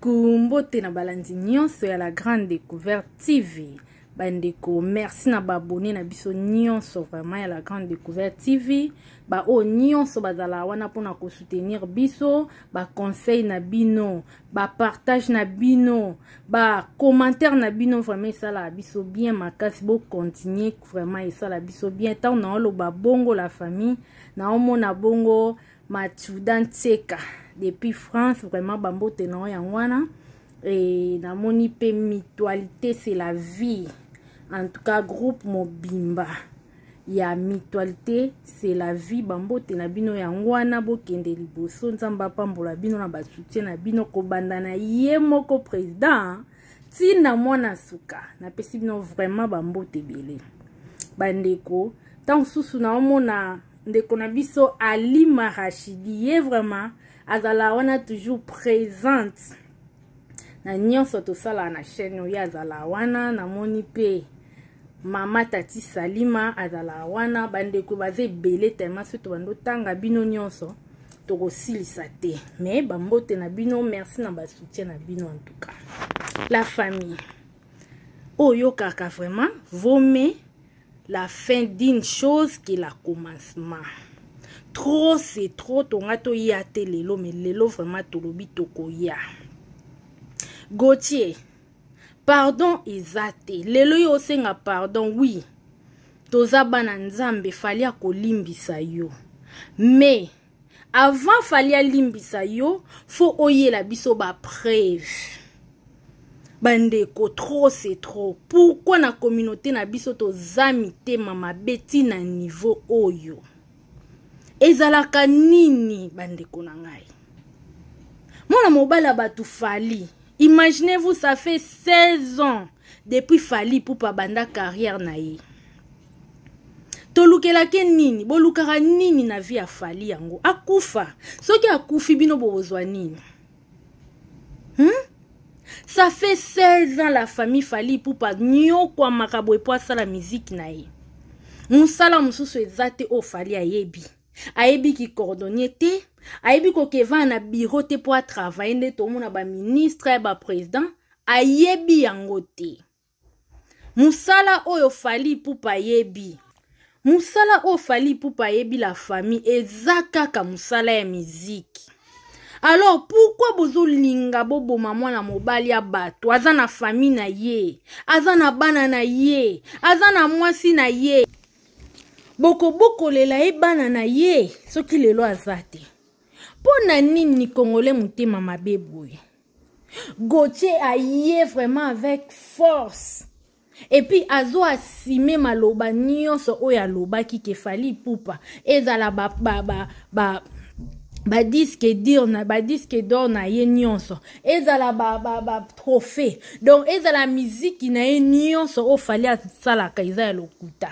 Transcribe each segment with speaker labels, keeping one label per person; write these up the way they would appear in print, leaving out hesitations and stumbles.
Speaker 1: Coucou, mbote na balandi nyonso ya la grande découverte TV. Bandeko, merci na babone na biso nyonso vraiment ya la grande découverte TV. Ba o nyonso bazala wana pona ko soutenir biso, ba conseil na bino, ba partage na bino, ba commentaire na bino vraiment ça la biso bien makasi bo continuer vraiment ça la biso bien tant na lo ba bongo la famille, na omona bongo Mathieu Tseka depuis France vraiment bambote na yangwana et na moni pe mutualité c'est la vie. En tout cas groupe Mobimba ya mutualité c'est la vie bambote na bino yangwana bo kende liboso nzamba pambola bino na ba soutien na bino ko bandana ye moko président tina mwana suka na pesi bino vraiment bambote belé bandeko tant susu na omona ndeko na biso Ali Marachidi ye vraiment azala wana toujours présente na nyonso to sala na chaîne ya azala wana na moni pe Mama Tati Salima azala wana bandeko baze belé tellement surtout bando tanga bino nyonso to kosilisa te mais bambote na bino merci na ba soutien na bino en tout cas la famille oyo kaka vraiment vaut mieux la fin d'une chose que la commencement. Trop c'est trop tongato ya te lelo mais lelo vraiment tolobi tokoya. Gauthier, pardon ezate. Lelo yo senga pardon oui. Toza bana nzambe fali akolimbisa yo. Mais avant fali alimbisa yo, faut oyela biso ba preuve. Bandeko trop c'est trop. Pourquoi na communauté na biso tozamite mama beti na niveau oyo? Ezalaka nini bandeko na ngai? Mona mobala batu fali. Imaginez-vous ça fait 16 ans depuis fali pour pa banda carrière na ye. Tolukela ke nini? Bolukara nini na vie a fali yango? Akufa. Soki akufi bino bozwa nini? Ça fait 16 ans la famille fali pour pas nyo kwa makabo e poa la musique na ye. Musala mususu ezate o fali ayebi. Ayebi ki coordonner te, ayebi ko keva na bureau te pour travailler nde to mona ba ministre ba président, ayebi yango te. Musala oyo fali pour pa yebi. Musala o fali pour pa yebi la famille ezaka ka musala ya musique. Alors pourquoi bozo linga bobo maman na mobali ya bato aza na famille na ye aza na bana na ye aza na mwasi na ye boko lela e bana na ye soki lelo azate pona nini congolais mutema mabeboye Gauthier aye vraiment avec force et puis azo asime maloba nyonso oyo alobaki ke fali pupa ezala ba disque d'or na ye nyonso ezala ba trophée donc ezala musique na ye nyonso o fali asala kaiza ya lokuta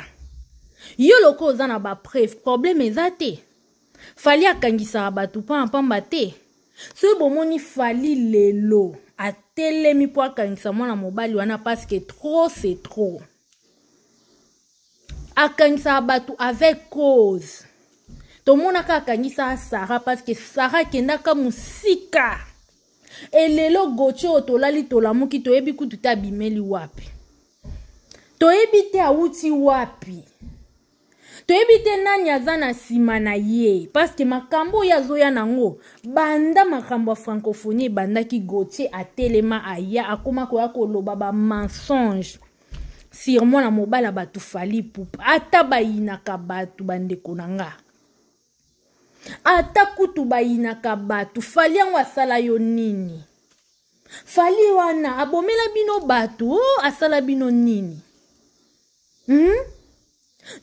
Speaker 1: yo loko za na ba preuve problème ezate fali akangisa batu pamba te so bomoni fali lelo atelemi po akangisa mwana mobali wana parce que trop c'est trop akangisa batu avec cause. Tout le monde a gagné ça Sarah parce que Sarah kenda ka musika. Et lelo Gauthier otolali tolamu ki toyebi kutu tabimeli wapi. Toyebi te awuti wapi. Toyebi te nani azana sima na ye parce que makambo ya zoya nango banda makambo francophonie banda ki Gauthier atelema aya akoma ko yakoloba ba mensonge. Sûrement na mobala batu fali pupa ata bayinaka batu bandeko nanga. Ata kutu bayinaka batu fali yango asala yo nini? Fali wana abomela bino batu asala bino nini?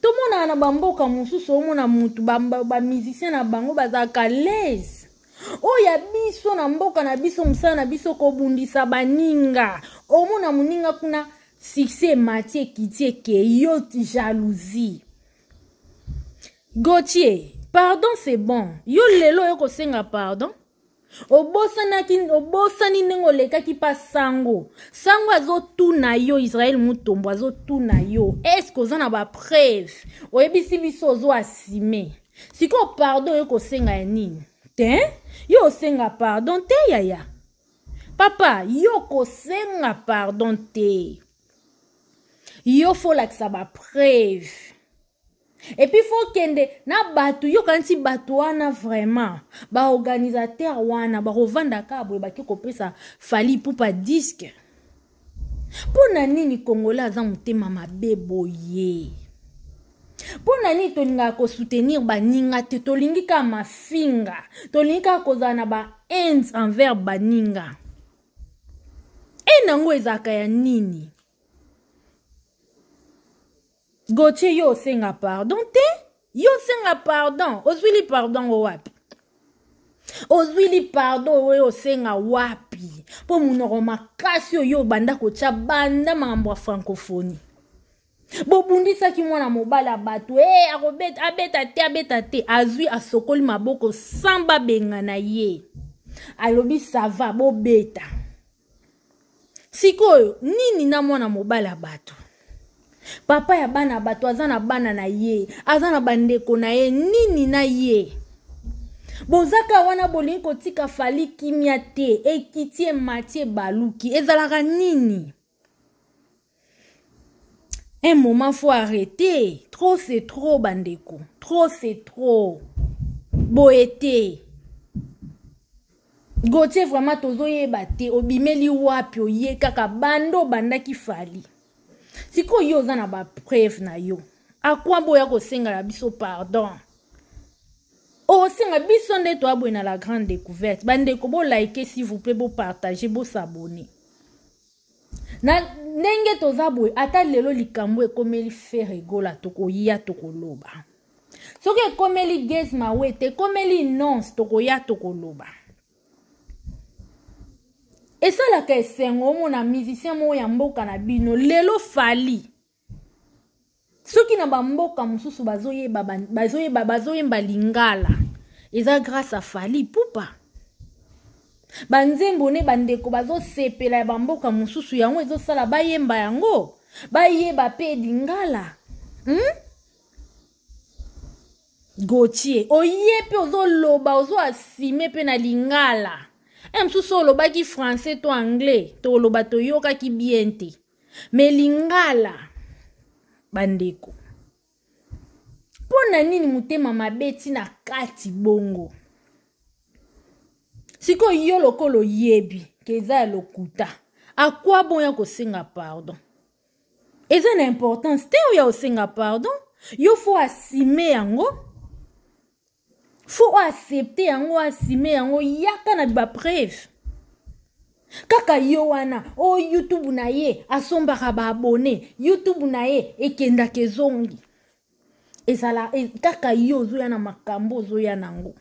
Speaker 1: Tomona na bamboka mususu omona mutu ba musicien na bango bazaka l'aise. Oya biso na mboka na biso musala na biso ko bundisa baninga. Omona muninga kuna succès Mathieu kitie ke yo jalousie. Gauthier pardon c'est bon. Yo lelo yo kosenga pardon. Obosani nengo leka ki pa sango. Sango azo tuna yo Israël mutombo azo tuna yo. Est-ce que ozana ba preuve? Oyebisi biso ozo asime. Siko pardon yo kosenga nini? Te? Yo senga pardon te yaya. Papa, yo kosenga pardon te. Yo faut la que ça va preuve. Et puis faut kende na batu yo kanti batu wana vraiment ba organisateur wana ba revanda ka boye ba ki kopesa Fally Ipupa disque. Pona nini Congolais aza mutema mabe boye. Pona nini tolinga ko soutenir baninga te tolingi ka mafinga tolingi ka kozana ba ends envers baninga. Nango ezaka ya nini? Gauthier yo senga pardon te? Yo senga pardon. Ozwili pardon wapi? Ozwili pardon yo senga wapi? Po munoro makasi yo banda kocha banda mambo ya francophonie. Bobundisa ki mwana mobala batu abeta te azwi asokoli maboko samba bengana ye. Alobi sava bobeta. Sikoyo nini na mwana mobala batu? Papa ya bana batu azana bana na ye, azana bandeko na ye, nini na ye? Bozaka wana bolinko tika Fally kimia te, ekitie matie baluki, ezalaka nini? Un moment faut arrêter. Trop c'est trop bandeko. Trop c'est trop. Boete. Gauthier vraiment tozo yeba te, obimeli wapi oye kaka bando bandaki Fally. Siko yo zana ba preuve na yo. Akwa boya ko senga la biso pardon. O senga biso nde to abwe na la grande découverte. Bande ko bo like s'il vous plaît, bo partager, bo s'abonner. Na ndenge to zabwe ata lelo likambo ekomeli faire gola toko ya toko loba. Soki ekomeli gez mawete, ekomeli nonce toko ya toko loba. Et ça la kesengo mona musicien mo ya mboka na bino lelo Fally. Soki na bamboka mususu bazoyeba lingala. Eza grâce à Fally Ipupa. Banzembo ne bandeko bazo sepela ya bamboka mususu yango ezo sala bayemba yango. Bayeba pe lingala. Gauthier, oye pe ozo loba ozo asime pe na lingala. Msusu oloba ki français to anglais to oloba to yoka ki bien te. Me lingala bandeko. Pona nini mutema mabeti na kati bongo? Siko yo lokolo yebi keza lokuta. Akwa bon ya kosenga pardon? Eza na importance te ou ya kosenga pardon? Yo faut assumer yango. Faut accepter yango, assumer yango, yaka na ba preuve. Kaka yo wana, o YouTube na ye, asombaka ba abonné, YouTube na ye, ekenda kezongi. Ezala, kaka yo zo ya na makambo zo ya nango.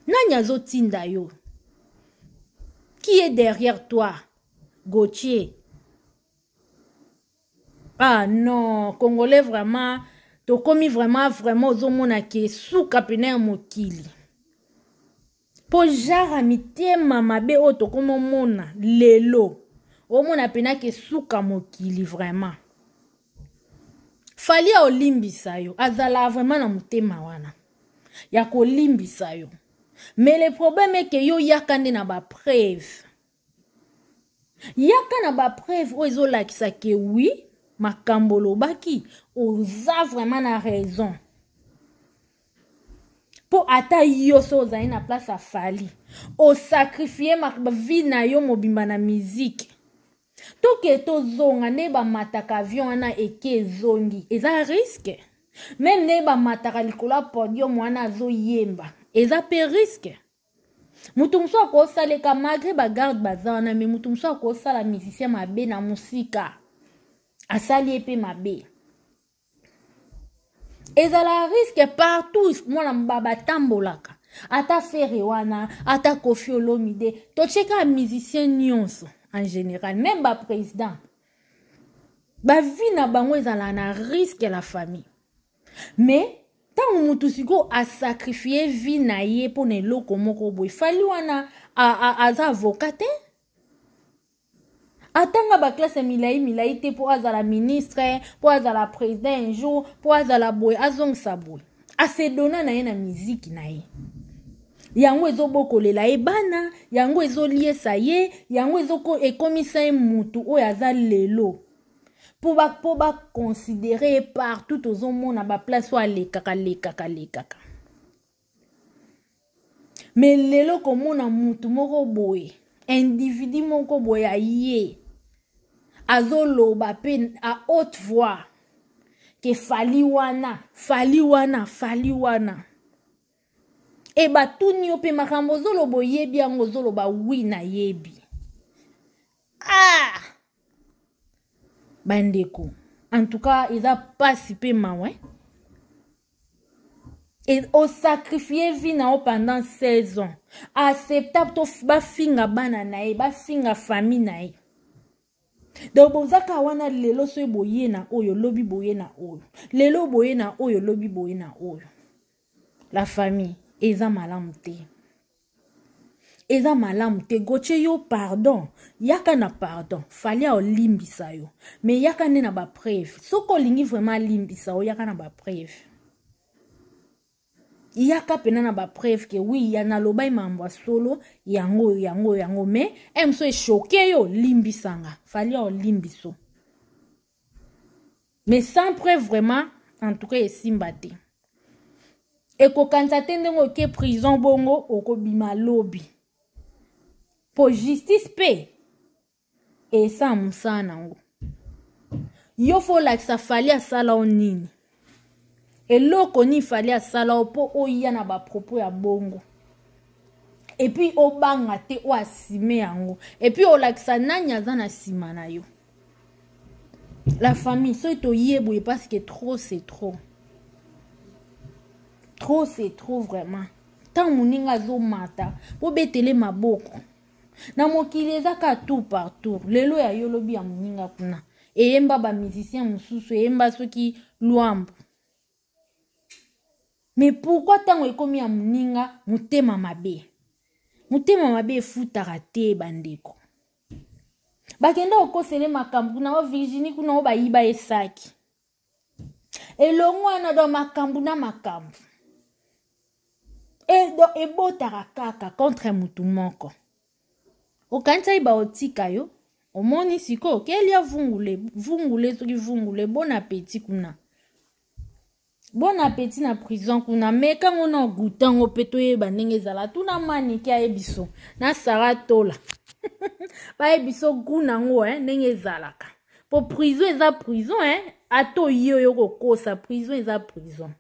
Speaker 1: Nani azo tinda yo? Qui est derrière toi? Gauthier. Ah non, Congolais vraiment... To komi vraiment ozomona ke suka pena ya mokili. Po jara mitema mabe o to komo mona lelo. Omona pena ke suka mokili vraiment. Fally a olimbisa yo. Azala vraiment na mutema wana. Ya ko limbisa yo. Mais le problème est que yo yakande na ba preuve. Yaka na ba preuve o ezolakisa ke oui. Makambolo baki oza vraiment na raison. Po ata yo so ozali na place à Fally. O sacrifier ma vie na yo mobimba na musique. Toke to zonga ne ba mataka avion na eke zongi. Eza risque. Même ne ba mataka likola podium wana zo yemba. Eza pe risque. Mutu mso ko saleka malgré ba garde bazana mais mutu mso ko sala musicien mabe na musika. Asali epe mabe. Ezala risque partout. Mwana mbaba tambolaka. Ata Ferry wana, ata Koffi Olomide. To cheka musicien nyonso en général. Même ba président. Ba vie na bango ezala na risque la famille. Mais, tant mutu siko a sacrifié vie na ye po ne loko moko boy. Fally wana aza avocat. Atanga ba classe milai te po azala ministre, po azala président un jour, po azala boy azong sa boy. A se dona na ye na musique na ye. yango ezobokolela ebana yango ezoliesa ye yango ekomisa ye mutu oyo aza lelo po baconsidere partout tozomona baplace oyo alekaka mais lelo komona mutu moko boye individu moko boye aye azoloba pe à haute voix ke fali wana e batuni yo pe makambo ozoloba oyebi yango ozoloba wi na yebi bandeko en tout cas eza pasi pe mawe et au sacrifier vie na o pendant 16 ans acceptable to bafinga bana na ye bafinga famille na ye donc bozaka wana lelo so boye na oyo lobi boye na oyo lelo boye na oyo lobi boye na oyo la famille eza malamu te Gauthier yo pardon yaka na pardon fallait olimbisa yo mais yaka ne na ba preuve soko lingi vraiment limbisa o yaka na ba preuve yaka pena na ba preuve ke oui ya na loba imambwa solo yango mais emso e choqué yo limbisanga fallait olimbiso mais sans preuve vraiment en tout cas esimba te ekokanisa te ndenge oke prison bongo okobima lobi po justice pe esa musana nango yo fo lakisa fali asala o nini eloko ni fali asala o po oya na ba propos ya bongo et puis obanga te o asime yango et puis o lakisa nani aza na sima na yo la famille so to yeboye parce que trop c'est trop c'est trop vraiment tant moninga zo mata po betele maboko na mokili ezaka tout partout lelo ya yolobi ya moninga kuna eyemba ba musicien mususu eyemba soki luambo mais pourquoi tango ekomi ya moninga mutema mabe efutaka te bandeko bakenda okosele makambo kuna o Virginie kuna o bayiba esaki elongo ana do makambo na makambo ebotaka kaka contre mutu moko okanisa iba otika yo omoni siko kelia vungule soki vungule bon appétit kuna bon appétit na prison kuna meka ngona gutango peto yeba ndenge ezala tuna mani ki ayebiso na saratola ba yebiso kuna ngo ndenge ezalaka po prison eza prison ato yo kokosa prison eza prison.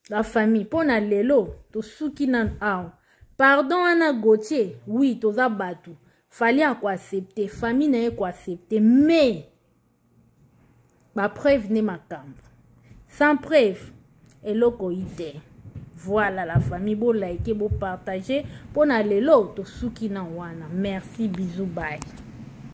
Speaker 1: La famille, pour na lelo, to suki nan ao. Pardon ana Gauthier, oui, toza batu. Fallait à quoi accepter, famille n'a quoi accepter, mais ma preuve n'est ma camp. Sans preuve, et loko ide. Voilà la famille, beau liker, beau partager. Pour na lelo, to suki nan wana. Merci, bisous, bye.